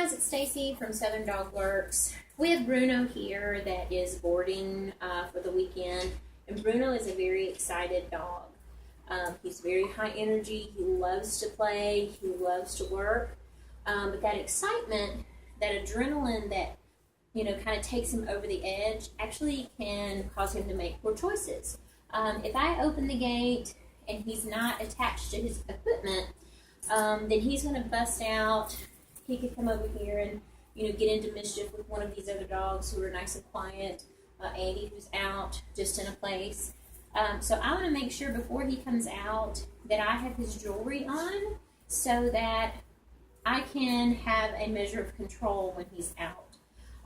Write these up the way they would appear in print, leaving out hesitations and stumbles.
guys, it's Stacy from Southern Dog Works. We have Bruno here that is boarding for the weekend, and Bruno is a very excited dog. He's very high energy. He loves to play. He loves to work. But that excitement, that adrenaline that kind of takes him over the edge, actually can cause him to make poor choices. If I open the gate and he's not attached to his equipment, then he's going to bust out. He could come over here and get into mischief with one of these other dogs who are nice and quiet. Andy, who's out just in a place. So I want to make sure before he comes out that I have his jewelry on so that I can have a measure of control when he's out.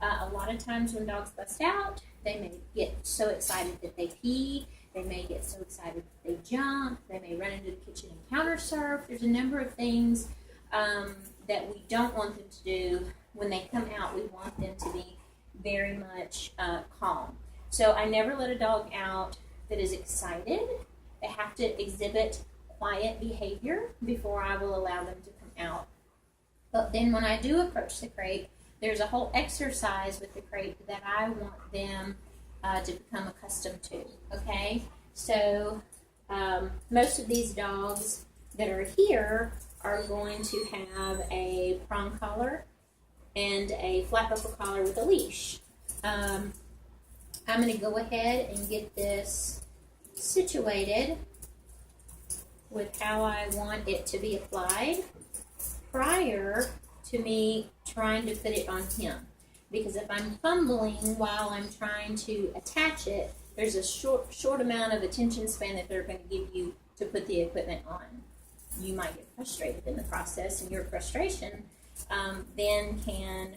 A lot of times when dogs bust out, they may get so excited that they pee. They may get so excited that they jump. They may run into the kitchen and counter surf. There's a number of things that we don't want them to do. When they come out, we want them to be very much calm. So I never let a dog out that is excited. They have to exhibit quiet behavior before I will allow them to come out. But then when I do approach the crate, there's a whole exercise with the crate that I want them to become accustomed to, okay? So most of these dogs that are here are going to have a prong collar and a flat buckle collar with a leash. I'm going to go ahead and get this situated with how I want it to be applied prior to me trying to put it on him. Because if I'm fumbling while I'm trying to attach it, there's a short amount of attention span that they're going to give you to put the equipment on. You might get frustrated in the process, and your frustration then can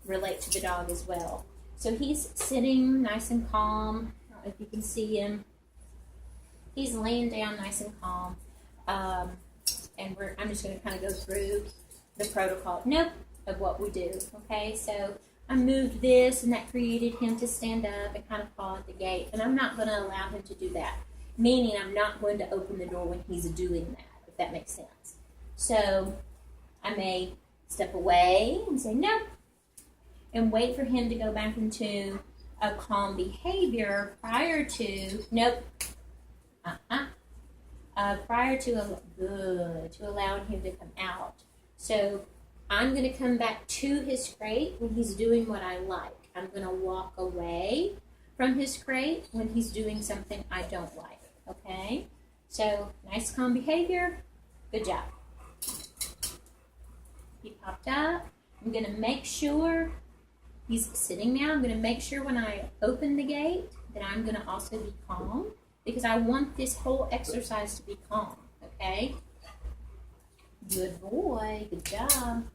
relate to the dog as well. So he's sitting nice and calm. I don't know if you can see him. He's laying down nice and calm. And I'm just going to kind of go through the protocol of what we do. Okay, so I moved this, and that created him to stand up and kind of paw at the gate. And I'm not going to allow him to do that, meaning I'm not going to open the door when he's doing that, if that makes sense. So I may step away and say no, and wait for him to go back into a calm behavior prior to prior to allowing him to come out. So I'm going to come back to his crate when he's doing what I like. I'm going to walk away from his crate when he's doing something I don't like. Okay? So nice calm behavior. Good job. He popped up. I'm going to make sure he's sitting now. I'm going to make sure when I open the gate that I'm going to also be calm, because I want this whole exercise to be calm. Okay? Good boy. Good job.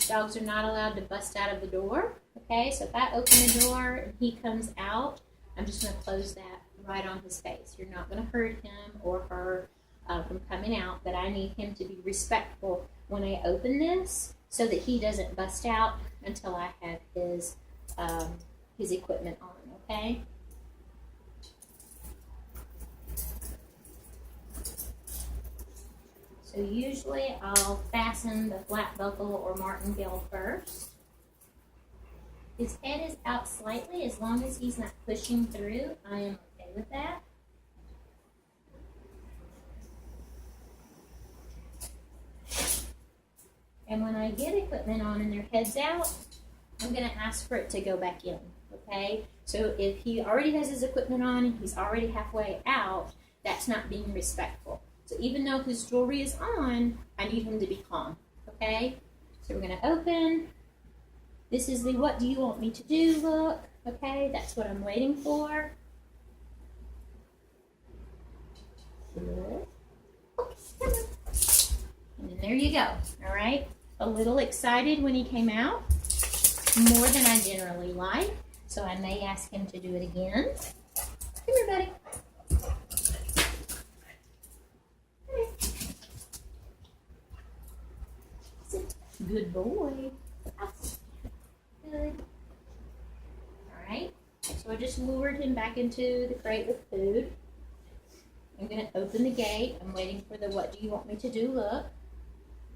Dogs are not allowed to bust out of the door. Okay? So if I open the door and he comes out, I'm just going to close that right on his face. You're not going to hurt him or her from coming out, but I need him to be respectful when I open this so that he doesn't bust out until I have his equipment on, okay? So usually I'll fasten the flat buckle or martingale first. His head is out slightly. As long as he's not pushing through, I am okay with that. And when I get equipment on and their head's out, I'm going to ask for it to go back in, okay? So if he already has his equipment on and he's already halfway out, that's not being respectful. So even though his jewelry is on, I need him to be calm, okay? So we're going to open. This is the what do you want me to do look, okay? That's what I'm waiting for. Good. Okay, come on. And then there you go, all right? A little excited when he came out, more than I generally like, so I may ask him to do it again. Come here, buddy. Good boy. Good. All right. So I just lured him back into the crate with food. I'm going to open the gate. I'm waiting for the what do you want me to do look.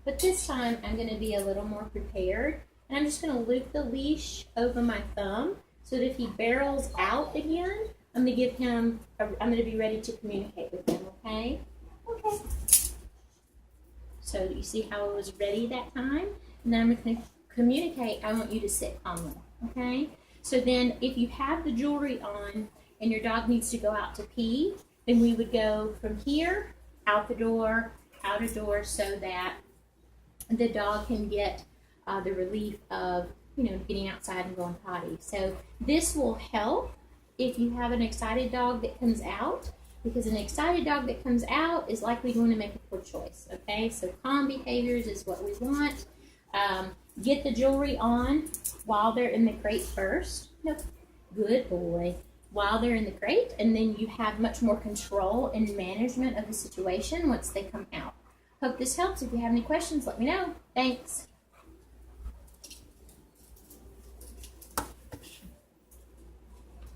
But this time I'm going to be a little more prepared, and I'm just going to loop the leash over my thumb so that if he barrels out again, I'm going to be ready to communicate with him, okay? Okay. So you see how I was ready that time? And then I'm going to communicate, I want you to sit calmly, okay? So then if you have the jewelry on and your dog needs to go out to pee, then we would go from here, out a door, so that the dog can get the relief of, getting outside and going potty. So this will help if you have an excited dog that comes out, because an excited dog that comes out is likely going to make a poor choice, okay? So calm behaviors is what we want. Get the jewelry on while they're in the crate first. Nope. Good boy. While they're in the crate, and then you have much more control and management of the situation once they come out. Hope this helps. If you have any questions, let me know. Thanks.